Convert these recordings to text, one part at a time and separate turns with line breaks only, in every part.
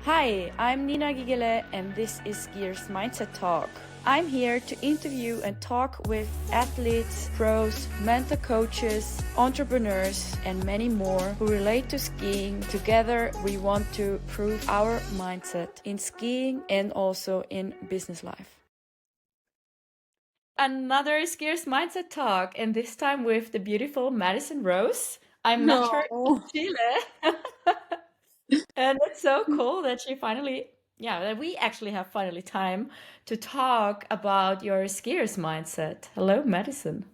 Hi, I'm Nina Gigele and this is Skiers Mindset Talk. I'm here to interview and talk with athletes, pros, mentor coaches, entrepreneurs, and many more who relate to skiing. Together, we want to improve our mindset in skiing and also in business life. Another Skiers Mindset Talk, and this time with the beautiful Madison Rose. I met her in Chile. And it's so cool that that we actually have finally time to talk about your skier's mindset. Hello, Madison.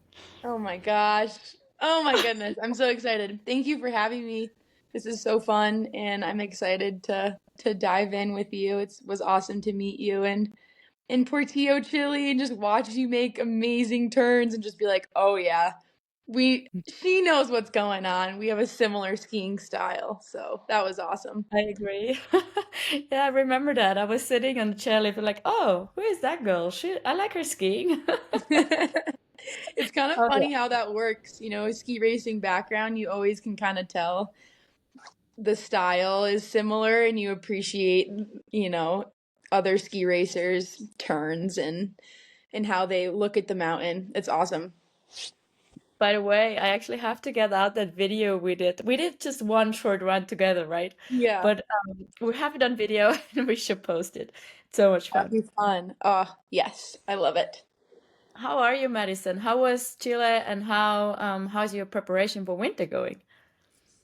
Oh my gosh. Oh my goodness. I'm so excited. Thank you for having me. This is so fun and I'm excited to dive in with you. It was awesome to meet you and in Portillo, Chile and just watch you make amazing turns and just be like, "Oh yeah. She knows what's going on. We have a similar skiing style." So, that was awesome.
I agree. Yeah, I remember that. I was sitting on the chairlift like, oh, who is that girl? I like her skiing.
It's kind of
Oh,
funny
yeah.
how that works. Ski racing background, you always can kind of tell the style is similar and you appreciate, other ski racers' turns and how they look at the mountain. It's awesome.
By the way, I actually have to get out that video we did. We did just one short run together, right?
Yeah,
But we have it on video and we should post it. It's so much
that'd
fun.
be fun. Oh, yes, I love it.
How are you, Madison? How was Chile and how's your preparation for winter going?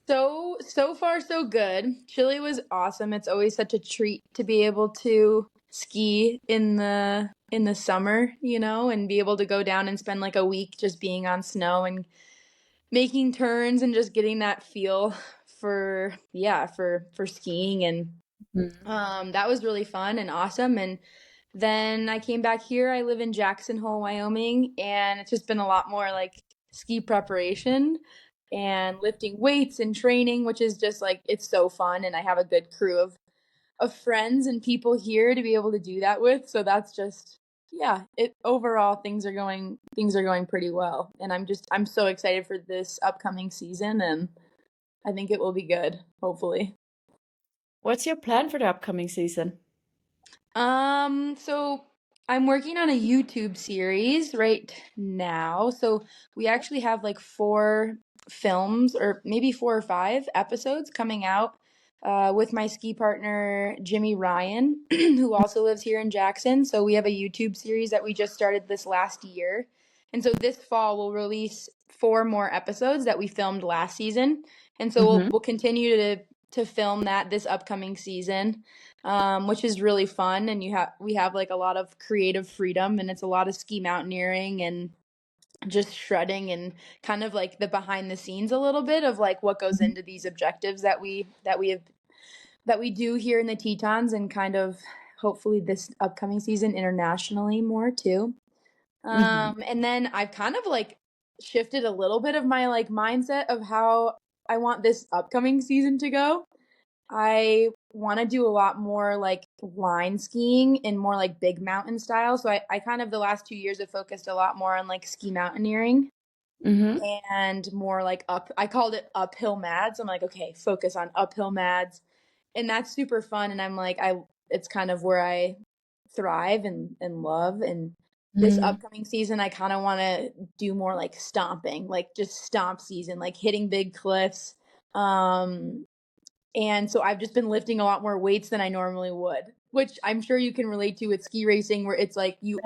So far so good. Chile was awesome. It's always such a treat to be able to ski in the summer, and be able to go down and spend like a week just being on snow and making turns and just getting that feel for skiing and
Mhm.
that was really fun and awesome. And then I came back here. I live in Jackson Hole, Wyoming, and it's just been a lot more like ski preparation and lifting weights and training, which is just like it's so fun. And I have a good crew of friends and people here to be able to do that with. So that's just yeah, it overall things are going pretty well. And I'm so excited for this upcoming season and I think it will be good, hopefully.
What's your plan for the upcoming season?
So I'm working on a YouTube series right now. So we actually have like four films or maybe four or five episodes coming out with my ski partner, Jimmy Ryan, who also lives here in Jackson. So we have a YouTube series that we just started this last year. And so this fall we'll release four more episodes that we filmed last season. And so we'll
Hmm.
we'll continue to film that this upcoming season, which is really fun. And we have like a lot of creative freedom, and it's a lot of ski mountaineering and just shredding and kind of like the behind the scenes a little bit of like what goes into these objectives that we do here in the Tetons and kind of hopefully this upcoming season internationally more too.
Hmm.
And then I've kind of like shifted a little bit of my like mindset of how I want this upcoming season to go. I want to do a lot more like line skiing and more like big mountain style. So I kind of the last 2 years have focused a lot more on like ski mountaineering
Hmm.
and more like I called it uphill mads. I'm like, okay, focus on uphill mads. And that's super fun. And I'm like, it's kind of where I thrive and love. And this
Hmm.
upcoming season, I kind of want to do more like stomping, like just stomp season, like hitting big cliffs. Um, and so I've just been lifting a lot more weights than I normally would, which I'm sure you can relate to with ski racing, where it's like you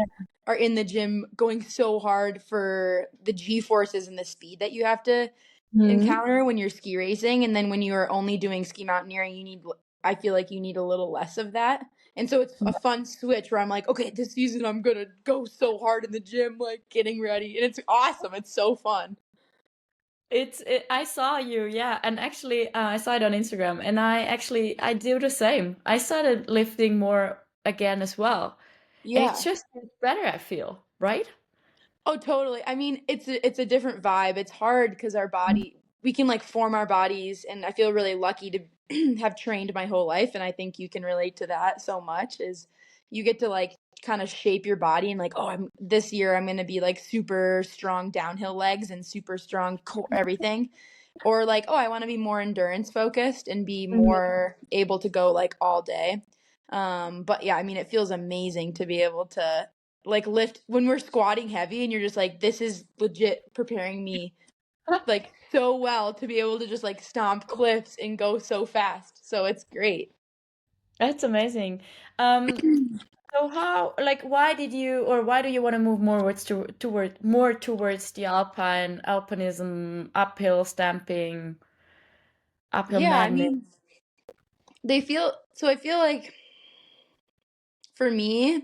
are in the gym going so hard for the G forces and the speed that you have to
Hmm.
encounter when you're ski racing. And then when you are only doing ski mountaineering, I feel like you need a little less of that. And so it's a fun switch where I'm like, okay, this season I'm going to go so hard in the gym, like getting ready. And it's awesome. It's so fun.
I saw you, yeah, and actually, I saw it on Instagram, and I do the same. I started lifting more again as well, and it's
Yeah.
just better, I feel, right?
Oh, totally. I mean, it's a different vibe. It's hard because we can like form our bodies, and I feel really lucky to have trained my whole life, and I think you can relate to that so much is you get to like kind of shape your body and like, oh, this year I'm going to be like super strong downhill legs and super strong core everything. or like, oh, I want to be more endurance focused and be
Mhm.
more able to go like all day. But yeah, I mean, it feels amazing to be able to like lift when we're squatting heavy and you're just like, this is legit preparing me like so well to be able to just like stomp cliffs and go so fast. So it's great.
That's amazing. Um, so how, like, why did you, or why do you want to move more towards the alpinism, uphill stamping, uphill
Yeah, I
madness?
mean, I feel like for me,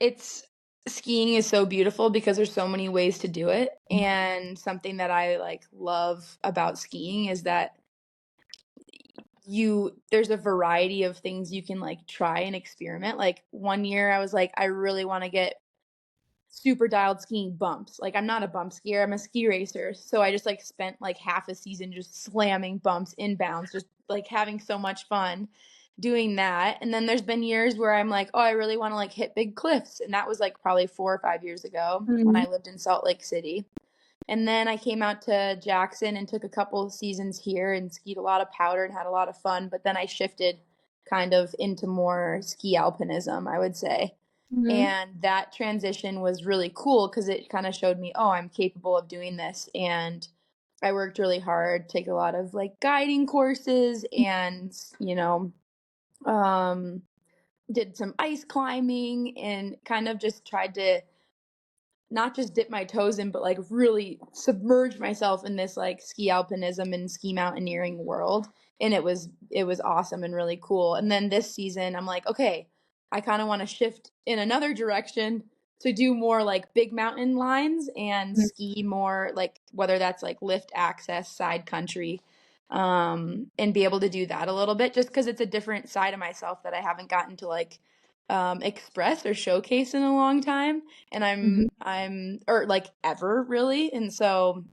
it's skiing is so beautiful because there's so many ways to do it. And something that I like love about skiing is that there's a variety of things you can like try and experiment. Like one year I was like, I really want to get super dialed skiing bumps. Like I'm not a bump skier, I'm a ski racer. So I just like spent like half a season just slamming bumps inbounds, just like having so much fun doing that. And then there's been years where I'm like, oh, I really want to like hit big cliffs. And that was like probably 4 or 5 years ago when
Mhm.
I lived in Salt Lake City. And then I came out to Jackson and took a couple of seasons here and skied a lot of powder and had a lot of fun. But then I shifted kind of into more ski alpinism, I would say.
Mhm.
And that transition was really cool because it kind of showed me, oh, I'm capable of doing this. And I worked really hard, take a lot of like guiding courses and, um, did some ice climbing and kind of just tried to not just dip my toes in, but like really submerge myself in this like ski alpinism and ski mountaineering world. And it was awesome and really cool. And then this season, I'm like, okay, I kind of want to shift in another direction to do more like big mountain lines and ski more like whether that's like lift access side country and be able to do that a little bit just because it's a different side of myself that I haven't gotten to like express or showcase in a long time and
Mhm.
I'm or like ever really. And so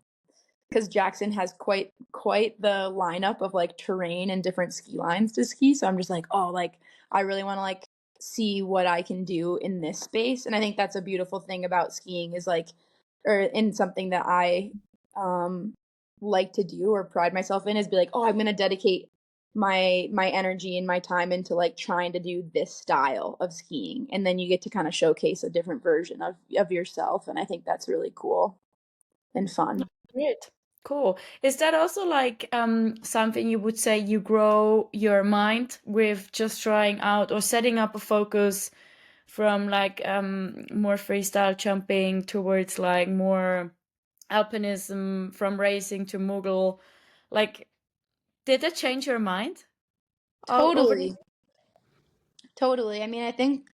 because Jackson has quite the lineup of like terrain and different ski lines to ski, so I'm just like, oh, like I really want to like see what I can do in this space. And I think that's a beautiful thing about skiing is like or in something that I um like to do or pride myself in is be like, oh, I'm going to dedicate my energy and my time into like trying to do this style of skiing, and then you get to kind of showcase a different version of yourself, and I think that's really cool and fun.
Great. Cool. Is that also like something you would say you grow your mind with just trying out or setting up a focus from like more freestyle jumping towards like more alpinism from racing to Mughal? Like, did that change your mind all over the
Totally. Totally. I mean, I think,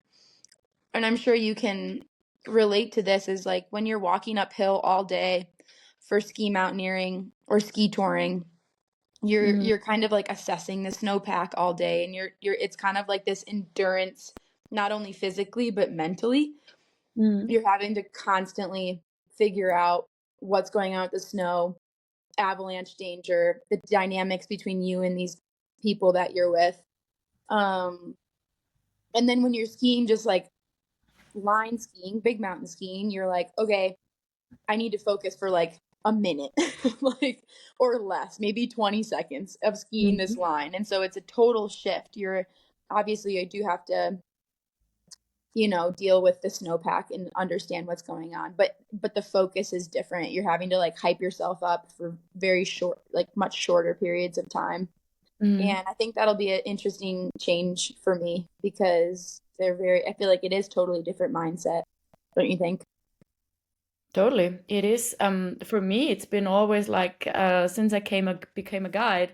and I'm sure you can relate to this, is like when you're walking uphill all day for ski mountaineering or ski touring,
Mm,
you're kind of like assessing the snowpack all day, and you're it's kind of like this endurance, not only physically but mentally.
mm,
You're having to constantly figure out what's going on with the snow, avalanche danger, the dynamics between you and these people that you're with. Um, and then when you're skiing, just like line skiing, big mountain skiing, you're like, okay, I need to focus for like a minute, like, or less, maybe 20 seconds of skiing this
mm,
line. And so it's a total shift. You're obviously, I do have to, deal with the snowpack and understand what's going on. But the focus is different. You're having to like hype yourself up for very short, like much shorter periods of time.
mm.
And I think that'll be an interesting change for me because I feel like it is totally different mindset, don't you think?
Totally. It is. For me, it's been always like since I became a guide,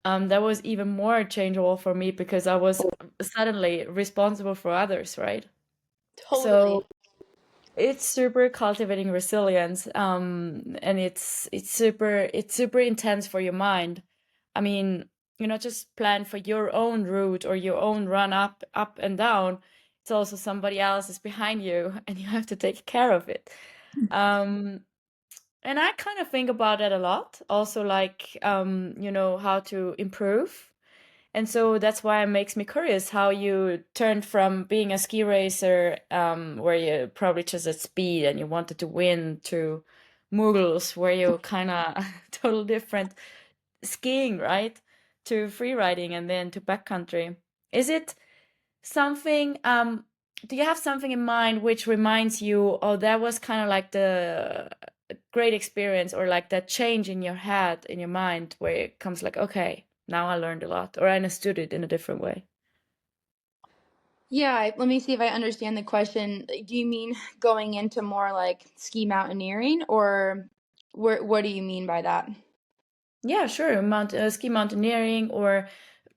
that was even more changeable for me because I was suddenly responsible for others, right? So
Totally.
it's super cultivating resilience, and it's super intense for your mind. I mean, you not just plan for your own route or your own run up and down. It's also somebody else is behind you, and you have to take care of it. Um, and I kind of think about that a lot. Also, like how to improve. And so that's why it makes me curious how you turned from being a ski racer, where you probably just at speed and you wanted to win, to moguls where you kind of total different skiing, right? To free riding and then to backcountry. Is it something, do you have something in mind which reminds you, oh, that was kind of like the great experience, or like that change in your head, in your mind, where it comes like, okay, now I learned a lot, or I understood it in a different way?
Yeah, let me see if I understand the question. Do you mean going into more like ski mountaineering, or what do you mean by that?
Yeah, sure. Ski mountaineering, or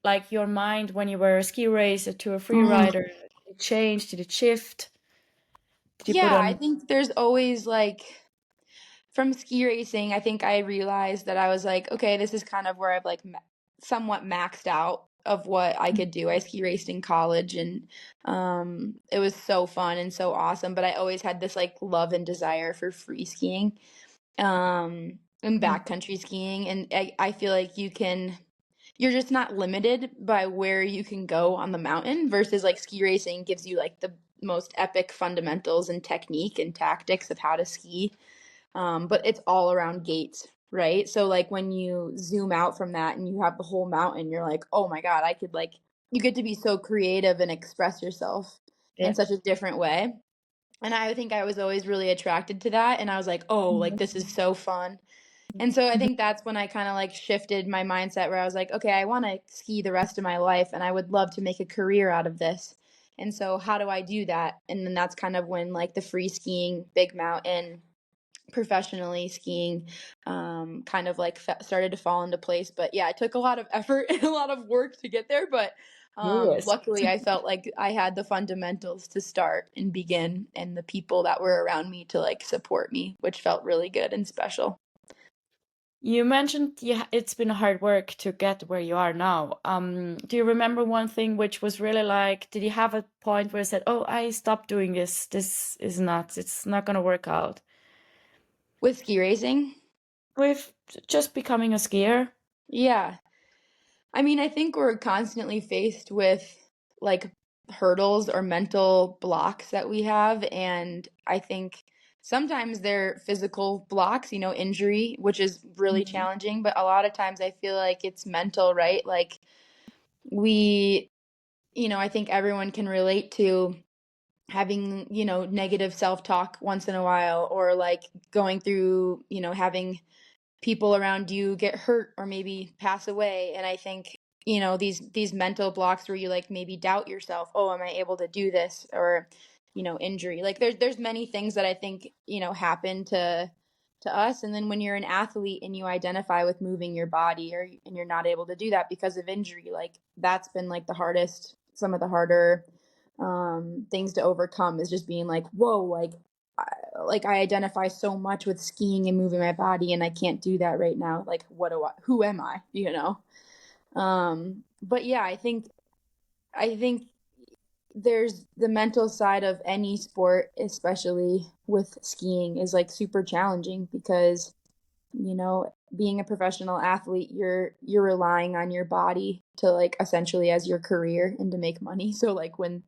like your mind when you were a ski racer to a free
Mm.
rider. Did it change? Did it shift? Did you put
Yeah, I
on?
think there's always like from ski racing, I think I realized that I was like, okay, this is kind of where I've like somewhat maxed out of what I could do. I ski raced in college, and it was so fun and so awesome, but I always had this like love and desire for free skiing and
Mhm.
backcountry skiing, and I feel like you're just not limited by where you can go on the mountain versus like ski racing gives you like the most epic fundamentals and technique and tactics of how to ski. But it's all around gates, right? So like when you zoom out from that and you have the whole mountain, you're like, oh my God, I could like, you get to be so creative and express yourself in
Yeah.
such a different way. And I think I was always really attracted to that. And I was like, oh, like
Mhm.
this is so fun. And so I think that's when I kind of like shifted my mindset where I was like, okay, I want to ski the rest of my life and I would love to make a career out of this. And so how do I do that? And then that's kind of when like the free skiing, big mountain, professionally skiing kind of like started to fall into place. But yeah, it took a lot of effort and a lot of work to get there, but
Yes.
luckily I felt like I had the fundamentals to start and begin, and the people that were around me to like support me, which felt really good and special.
You mentioned, yeah, it's been hard work to get where you are now. Do you remember one thing which was really like, did you have a point where you said, oh, I stopped doing this. This is nuts. It's not gonna work out.
With ski racing,
With just becoming a skier?
yeah, I mean, I think we're constantly faced with like hurdles or mental blocks that we have. And I think sometimes they're physical blocks, injury, which is really
Mhm.
challenging. But a lot of times I feel like it's mental, right? Like we, I think everyone can relate to having, negative self talk once in a while, or like going through, having people around you get hurt or maybe pass away. And I think these mental blocks where you like maybe doubt yourself, oh, am I able to do this? Or injury, like there's many things that I think happen to us. And then when you're an athlete and you identify with moving your body, and you're not able to do that because of injury, like that's been like the hardest, some of the harder things to overcome, is just being like, whoa, like I identify so much with skiing and moving my body, and I can't do that right now. Like, who am I, but yeah, I think there's the mental side of any sport, especially with skiing, is like super challenging because, being a professional athlete, you're relying on your body to like essentially as your career and to make money. So like when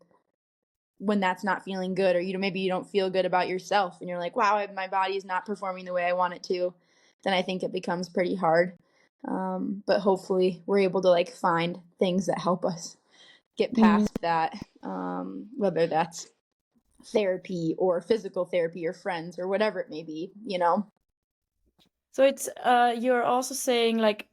that's not feeling good, or maybe you don't feel good about yourself and you're like, wow, my body is not performing the way I want it to, then I think it becomes pretty hard. But hopefully we're able to like find things that help us get
Mm.
past that, whether that's therapy or physical therapy or friends or whatever it may be.
So it's you're also saying like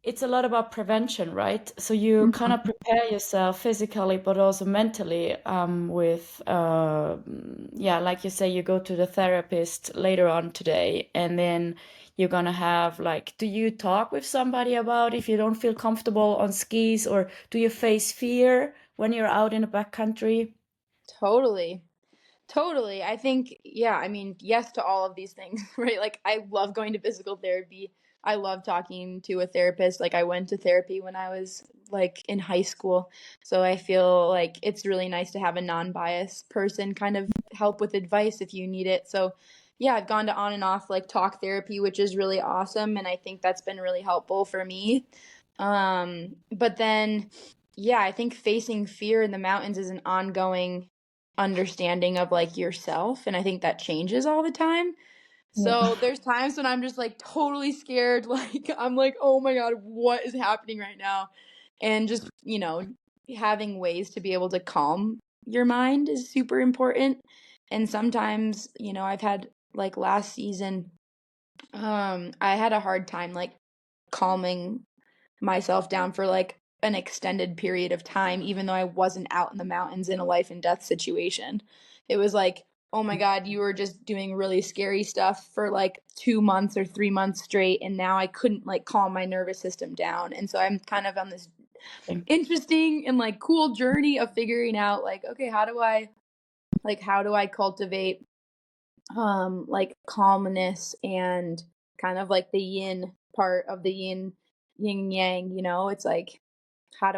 it's a lot about prevention, right? So you kind of
Mhm.
prepare yourself physically, but also mentally, with, yeah, like you say, you go to the therapist later on today, and then you're gonna have like, do you talk with somebody about if you don't feel comfortable on skis, or do you face fear when you're out in the backcountry?
Totally. Totally. I think, yeah, I mean, yes to all of these things, right? Like, I love going to physical therapy. I love talking to a therapist. Like, I went to therapy when I was like in high school. So I feel like it's really nice to have a non-biased person kind of help with advice if you need it. So, yeah, I've gone to on and off like talk therapy, which is really awesome. And I think that's been really helpful for me. But then, yeah, I think facing fear in the mountains is an ongoing understanding of like yourself, and I think that changes all the time.
Yeah.
So there's times when I'm just like totally scared. Like I'm like, oh my God, what is happening right now? And just, having ways to be able to calm your mind is super important. And sometimes, I've had like last season, I had a hard time like calming myself down for like an extended period of time, even though I wasn't out in the mountains in a life and death situation. It was like, oh my God, you were just doing really scary stuff for like 2 months or 3 months straight. And now I couldn't like calm my nervous system down. And so I'm kind of on this interesting and like cool journey of figuring out like, okay, how do I cultivate like calmness and kind of like the yin part of the yin yang, it's like how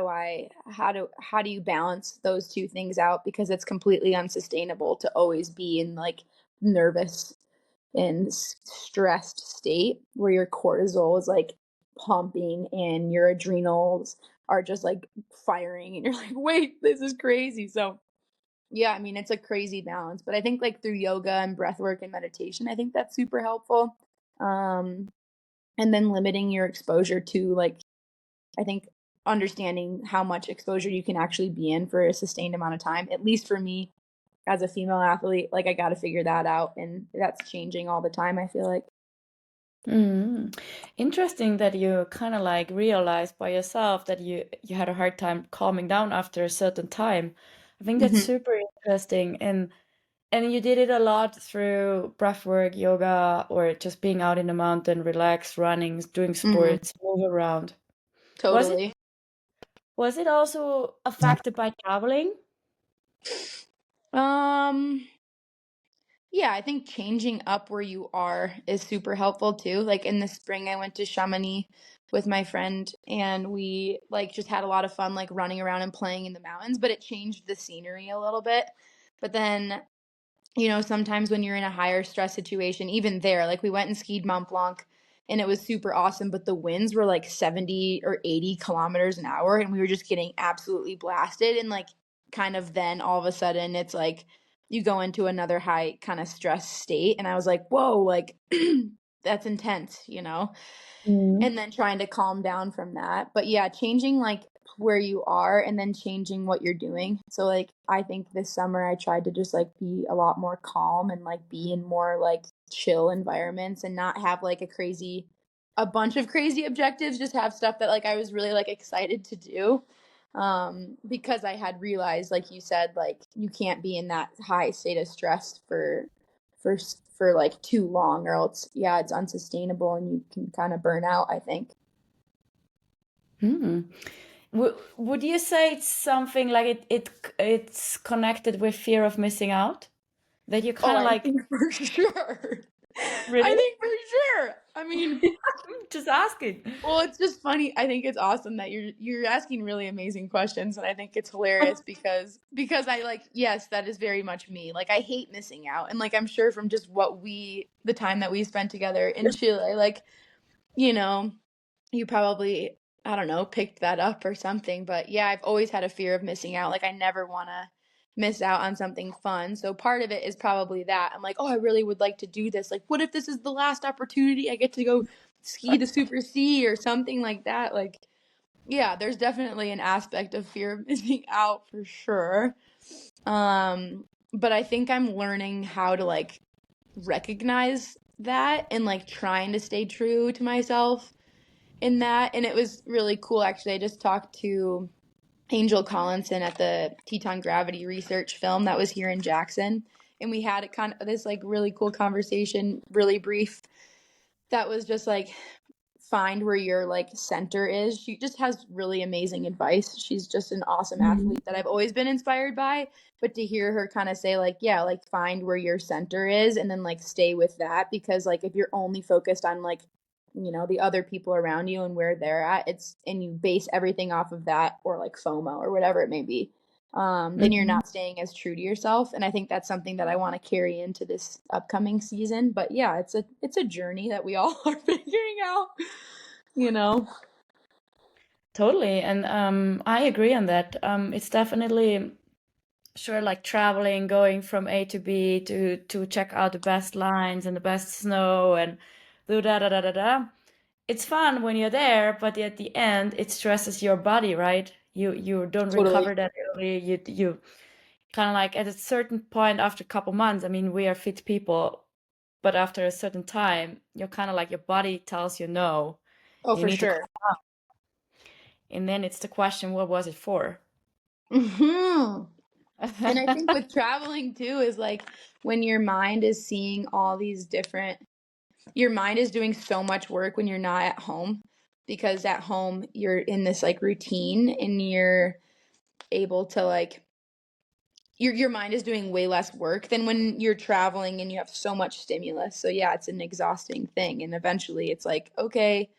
do you balance those two things out, because it's completely unsustainable to always be in like nervous and stressed state where your cortisol is like pumping and your adrenals are just like firing and you're like, wait, this is crazy. So yeah, I mean, it's a crazy balance, but I think like through yoga and breath work and meditation, I think that's super helpful. Um, and then limiting your exposure to like, I think understanding how much exposure you can actually be in for a sustained amount of time, at least for me as a female athlete, like I got to figure that out. And that's changing all the time, I feel like.
Mm. Interesting that you kind of like realized by yourself that you had a hard time calming down after a certain time. I think that's
Hmm.
super interesting, and you did it a lot through breathwork, yoga, or just being out in the mountain, relax, running, doing
Hmm.
sports, move around. Was it
Totally.
was it also affected by traveling?
Um, Yeah, I think changing up where you are is super helpful too. Like in the spring, I went to Chamonix with my friend and we like just had a lot of fun like running around and playing in the mountains, but it changed the scenery a little bit. But then, sometimes when you're in a higher stress situation, even there, like we went and skied Mont Blanc and it was super awesome, but the winds were like 70 or 80 kilometers an hour and we were just getting absolutely blasted. And like kind of then all of a sudden it's like you go into another high kind of stress state. And I was like, whoa, like that's intense.
Mm.
And then trying to calm down from that. But yeah, changing like where you are and then changing what you're doing. So like I think this summer I tried to just like be a lot more calm and like be in more like chill environments and not have like a bunch of crazy objectives, just have stuff that like I was really like excited to do. Because I had realized, like you said, like you can't be in that high state of stress for for like too long, or else it's unsustainable and you can kind of burn out, I think.
Hmm. Would you say it's something like it's connected with fear of missing out? That you
Oh,
kind of
I
like,
think for sure. I
really?
think for sure. I mean,
Just asking.
well, it's just funny. I think it's awesome that you're asking really amazing questions, and I think it's hilarious because I like, yes, that is very much me. Like I hate missing out, and like I'm sure from just the time that we spent together in Chile, like you know, you probably, I don't know, picked that up or something. But yeah, I've always had a fear of missing out. Like I never want to miss out on something fun. So part of it is probably that. I'm like, oh, I really would like to do this. Like, what if this is the last opportunity I get to go ski the Super C or something like that? Like, yeah, there's definitely an aspect of fear of missing out for sure. But I think I'm learning how to like recognize that and like trying to stay true to myself in that. And it was really cool, actually. I just talked to Angel Collinson at the Teton Gravity Research Film that was here in Jackson. And we had a kind of this like really cool conversation, really brief, that was just like find where your like center is. She just has really amazing advice. She's just an awesome
Mhm.
athlete that I've always been inspired by. But to hear her kind of say like, yeah, like find where your center is and then like stay with that, because like if you're only focused on like the other people around you and where they're at, and you base everything off of that, or like FOMO or whatever it may be, then you're
Mhm.
not staying as true to yourself. And I think that's something that I want to carry into this upcoming season. But yeah, it's a journey that we all are figuring out, you know.
Totally, and I agree on that. It's definitely sure, like traveling, going from A to B to check out the best lines and the best snow and do da da da da da. It's fun when you're there, but at the end, it stresses your body, right? You don't
Totally.
recover that early. You kind of like at a certain point after a couple months. I mean, we are fit people, but after a certain time, you're kind of like your body tells you no,
Oh,
you
for
need to
sure.
calm down. And then it's the question, what was it for?
Hmm. And I think with traveling too is like when your mind is seeing all these different, your mind is doing so much work when you're not at home, because at home you're in this like routine and you're able to like your mind is doing way less work than when you're traveling and you have so much stimulus. So yeah, it's an exhausting thing, and eventually it's like, okay,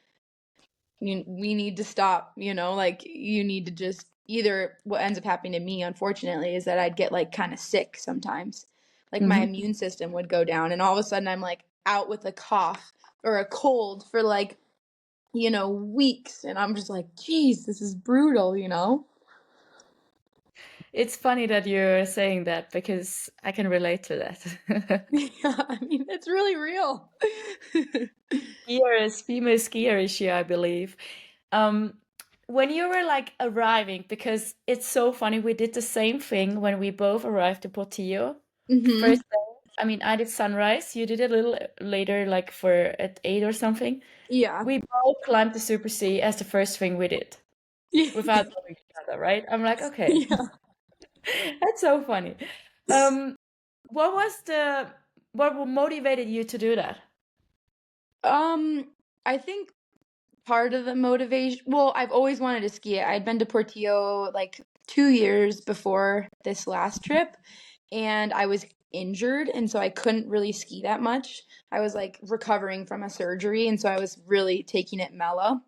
we need to stop, like you need to just either, what ends up happening to me unfortunately is that I'd get like kind of sick sometimes. Like my
Hmm.
immune system would go down and all of a sudden I'm like out with a cough or a cold for like, weeks, and I'm just like, geez, this is brutal.
It's funny that you're saying that because I can relate to that.
Yeah, I mean, it's really real.
Skiers, female skier issue, I believe. Um, when you were like arriving, because it's so funny, we did the same thing when we both arrived to Portillo.
Hmm.
First day, I mean, I did sunrise. You did it a little later, like for at 8 or something.
Yeah.
We both climbed the Super C as the first thing we did without knowing each other, right? I'm like, okay,
Yeah.
that's so funny. Um, what was the what motivated you to do that?
Um, I think part of the motivation, well, I've always wanted to ski it. I'd been to Portillo like 2 years before this last trip, and I was injured, and so I couldn't really ski that much. I was like recovering from a surgery, and so I was really taking it mellow.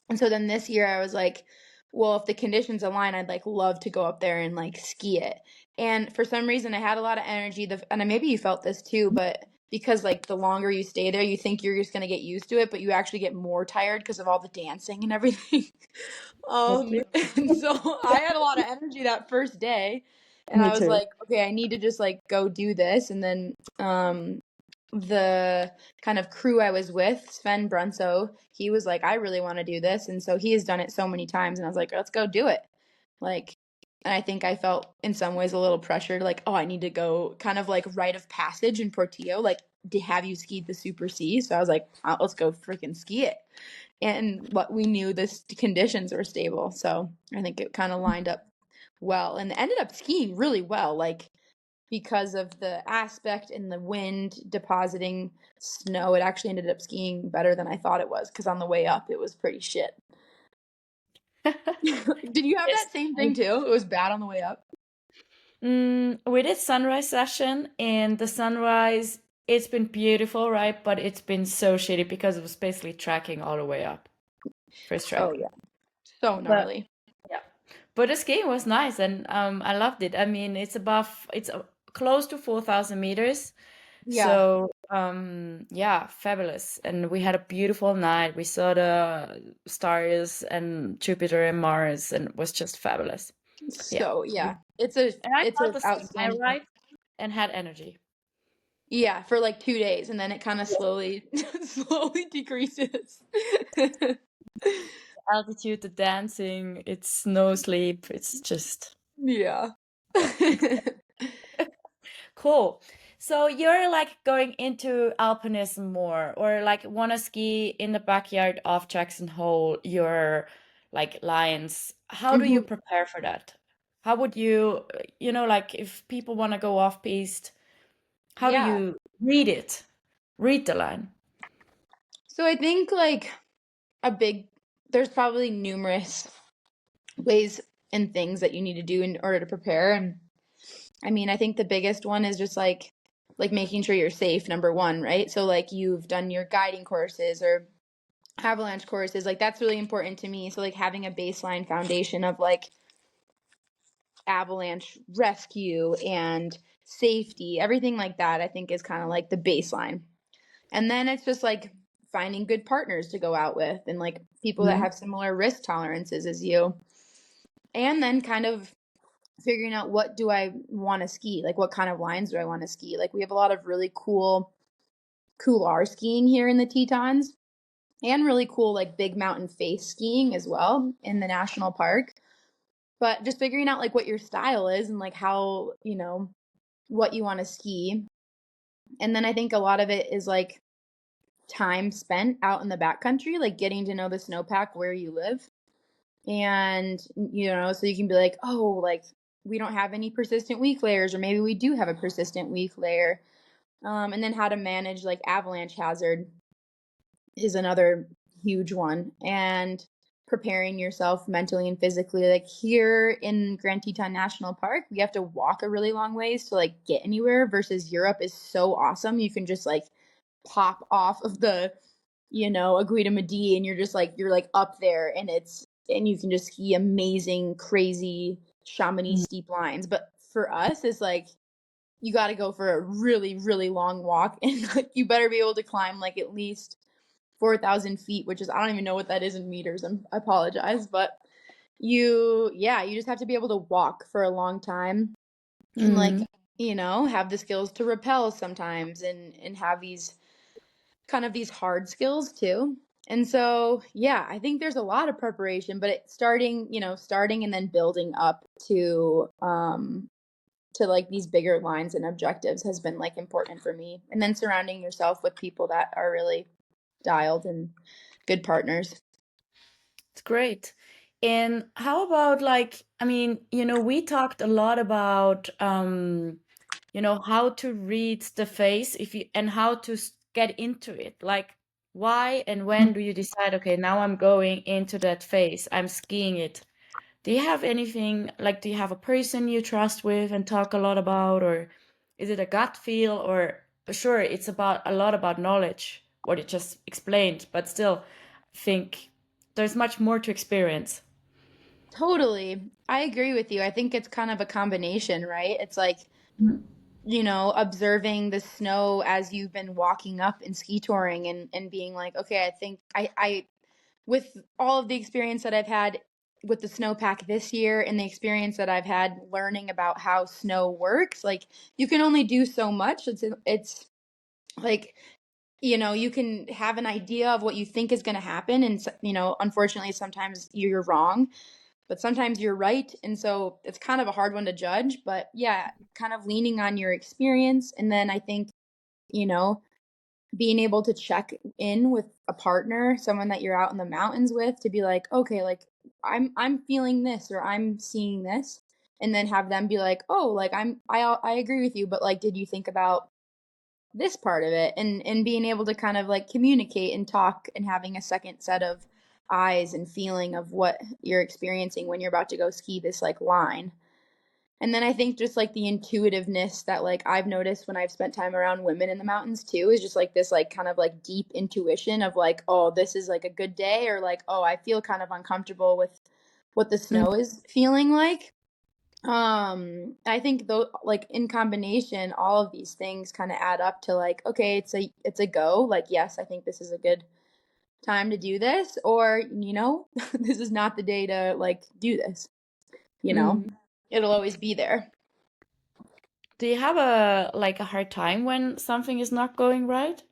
And so then this year I was like, well, if the conditions align, I'd like love to go up there and like ski it. And for some reason I had a lot of energy. And maybe you felt this too, but because like the longer you stay there, you think you're just gonna get used to it, but you actually get more tired because of all the dancing and everything.
Me too.
And so I had a lot of energy that first day, and
Me
I was
too.
like, okay, I need to just like go do this. And then the kind of crew I was with, Sven Brunso, he was like, I really want to do this. And so he has done it so many times. And I was like, let's go do it. Like, and I think I felt in some ways a little pressured, like, oh, I need to go kind of like rite of passage in Portillo. Like, have you skied the Super C? So I was like, let's go freaking ski it. And what we knew the conditions were stable. So I think it kind of lined up well and ended up skiing really well. Like, because of the aspect and the wind depositing snow, it actually ended up skiing better than I thought it was, because on the way up it was pretty shit. Did you have
Yes.
that same thing too? It was bad on the way up.
We did sunrise session, and the sunrise, it's been beautiful, right? But it's been so shitty because it was basically tracking all the way up. First
Oh
track.
yeah, so
But
gnarly.
yeah. But the skiing was nice, and I loved it. I mean, it's close to 4,000 meters.
Yeah,
So, yeah, fabulous. And we had a beautiful night. We saw the stars and Jupiter and Mars, and it was just fabulous. Yeah.
so
We-
yeah, it's a
And I
it's
felt
a
the same. I
outstanding.
arrived and had energy.
Yeah, for like 2 days, and then it kind of
Yeah.
slowly slowly decreases.
Altitude, the dancing, it's no sleep. It's just,
Yeah.
yeah, cool. So you're like going into alpinism more, or like wanna ski in the backyard of Jackson Hole, your like lines. How do you
Hmm.
prepare for that? How would you, like if people want to go off piste, how do
Yeah.
you read it? Read the line.
So I think like a big there's probably numerous ways and things that you need to do in order to prepare. And I mean, I think the biggest one is just like making sure you're safe, number one, right? So like you've done your guiding courses or avalanche courses, like that's really important to me. So like having a baseline foundation of like avalanche rescue and safety, everything like that, I think is kind of like the baseline. And then it's just like finding good partners to go out with and like people that
Mhm.
have similar risk tolerances as you. And then kind of figuring out what do I want to ski? Like what kind of lines do I want to ski? Like we have a lot of really cool couloir skiing here in the Tetons and really cool like big mountain face skiing as well in the national park. But just figuring out like what your style is and like how, what you want to ski. And then I think a lot of it is like time spent out in the backcountry, like getting to know the snowpack where you live. And, so you can be like, oh, like we don't have any persistent weak layers, or maybe we do have a persistent weak layer. And then how to manage like avalanche hazard is another huge one. And preparing yourself mentally and physically. Like here in Grand Teton National Park, we have to walk a really long ways to like get anywhere, versus Europe is so awesome. You can just like pop off of the, Aguida Madi, and you're like up there, and you can just ski amazing, crazy Chamonix steep lines. But for us, it's like you got to go for a really, really long walk, and like you better be able to climb like at least 4,000 feet, which is, I don't even know what that is in meters. I apologize, but you just have to be able to walk for a long time, and like, have the skills to rappel sometimes, and have these kind of these hard skills too. And so, I think there's a lot of preparation, but starting and then building up to like these bigger lines and objectives has been like important for me. And then surrounding yourself with people that are really dialed and good partners.
It's great. And how about like, I mean, we talked a lot about, how to read the face and how to get into it. Like, why and when do you decide, okay, now I'm going into that phase, I'm skiing it? Do you have anything, like, do you have a person you trust with and talk a lot about, or is it a gut feel, or sure, it's about a lot about knowledge, what you just explained, but still think there's much more to experience.
Totally. I agree with you. I think it's kind of a combination, right? It's like, observing the snow as you've been walking up and ski touring, and being like, okay, I think I with all of the experience that I've had with the snowpack this year, and the experience that I've had learning about how snow works, like you can only do so much. It's like, you can have an idea of what you think is going to happen, and unfortunately sometimes you're wrong, but sometimes you're right. And so it's kind of a hard one to judge, but kind of leaning on your experience. And then I think, being able to check in with a partner, someone that you're out in the mountains with, to be like, okay, like I'm feeling this, or I'm seeing this, and then have them be like, oh, like I agree with you, but like, did you think about this part of it? And being able to kind of like communicate and talk, and having a second set of eyes and feeling of what you're experiencing when you're about to go ski this like line. And then I think just like the intuitiveness that like I've noticed when I've spent time around women in the mountains too, is just like this like kind of like deep intuition of like, oh, this is like a good day, or like, oh, I feel kind of uncomfortable with what the snow is feeling like. I think though, like in combination, all of these things kind of add up to like, okay, it's a go. Like, yes, I think this is a good time to do this, or this is not the day to like do this. It'll always be there.
Do you have a hard time when something is not going right?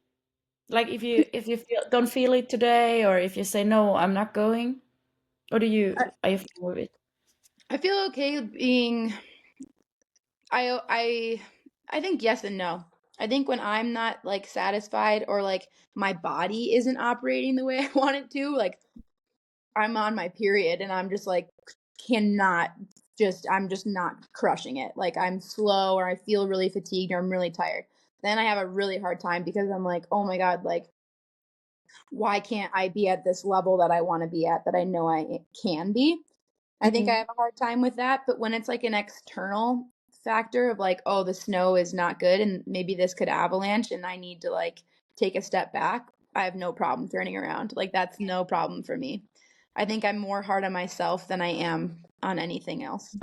Like don't feel it today, or if you say no, I'm not going, or are you fine with it?
I feel okay being. I think yes and no. I think when I'm not like satisfied, or like my body isn't operating the way I want it to, like I'm on my period and I'm just like I'm just not crushing it. Like I'm slow, or I feel really fatigued, or I'm really tired. Then I have a really hard time, because I'm like, oh my God, like why can't I be at this level that I want to be at, that I know I can be? I think I have a hard time with that. But when it's like an external factor of like, oh, the snow is not good, and maybe this could avalanche, and I need to like take a step back, I have no problem turning around. Like that's no problem for me. I think I'm more hard on myself than I am on anything else.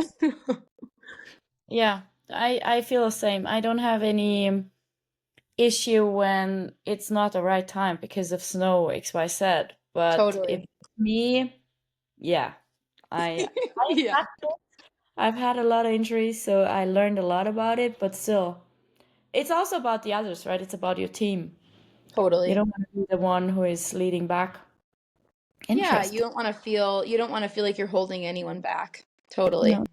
Yeah, I feel the same. I don't have any issue when it's not the right time because of snow XYZ. But if
Totally.
me, yeah, I
Yeah.
accept it. I've had a lot of injuries, so I learned a lot about it, but still, it's also about the others, right? It's about your team. You
Totally.
don't want to be the one who is leading back.
Yeah,
Interesting.
you don't want to feel like you're holding anyone back. Totally.
No.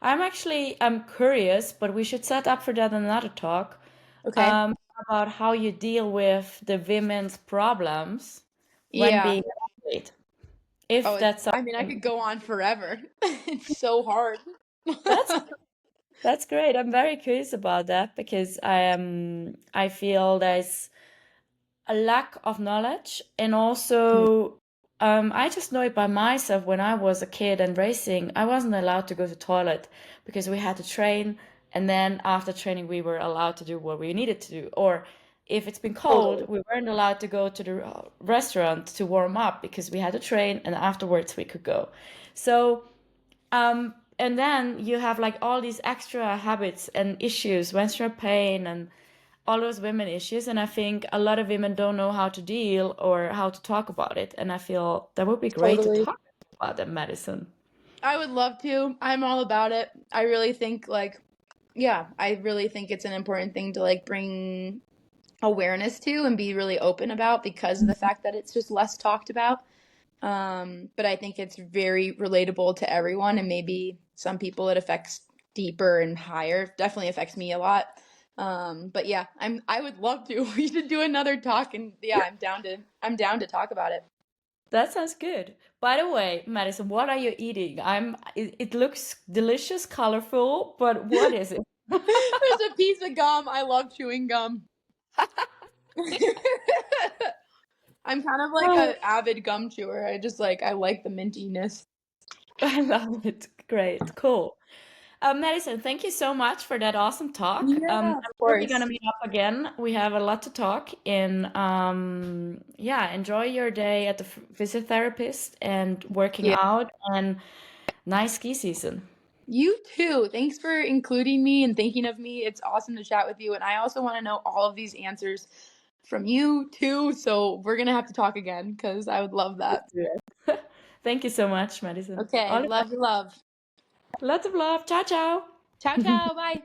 I'm curious, but we should set up for that another talk,
Okay.
um, about how you deal with the women's problems when
Yeah.
being an athlete. If
Oh,
that's
I mean, I
something
could go on forever. It's so hard.
that's that's great. I'm very curious about that because I feel there's a lack of knowledge, and also I just know it by myself. When I was a kid and racing, I wasn't allowed to go to the toilet because we had to train, and then after training we were allowed to do what we needed to do. Or if it's been cold,
Totally.
we weren't allowed to go to the restaurant to warm up because we had to train, and afterwards we could go. So and then you have like all these extra habits and issues, menstrual pain and all those women issues. And I think a lot of women don't know how to deal or how to talk about it. And I feel that would be great to
Totally.
talk about that medicine.
I would love to. I'm all about it. I really think like, yeah, I really think it's an important thing to like bring awareness to and be really open about because of the fact that it's just less talked about. But I think it's very relatable to everyone, and maybe some people it affects deeper and higher. It definitely affects me a lot. But yeah, I would love to. We should do another talk, and yeah, I'm down to talk about it.
That sounds good. By the way, Madison, what are you eating? It looks delicious, colorful, but what is it?
There's a piece of gum. I love chewing gum. I'm kind of like
Oh,
an avid gum chewer. I like the mintiness.
I love it. Great, cool. Madison, thank you so much for that awesome talk.
Yeah,
I'm
of
sure we're gonna
course.
meet up again. We have a lot to talk in. Yeah, enjoy your day at the physiotherapist and working
Yeah.
out, and nice ski season.
You too. Thanks for including me and thinking of me. It's awesome to chat with you. And I also want to know all of these answers from you too. So we're going to have to talk again because I would love
Let's
that.
do it. Thank you so much, Madison.
Okay.
All the
Love
best.
you, love.
Lots of love. Ciao, ciao.
Ciao, ciao. Bye.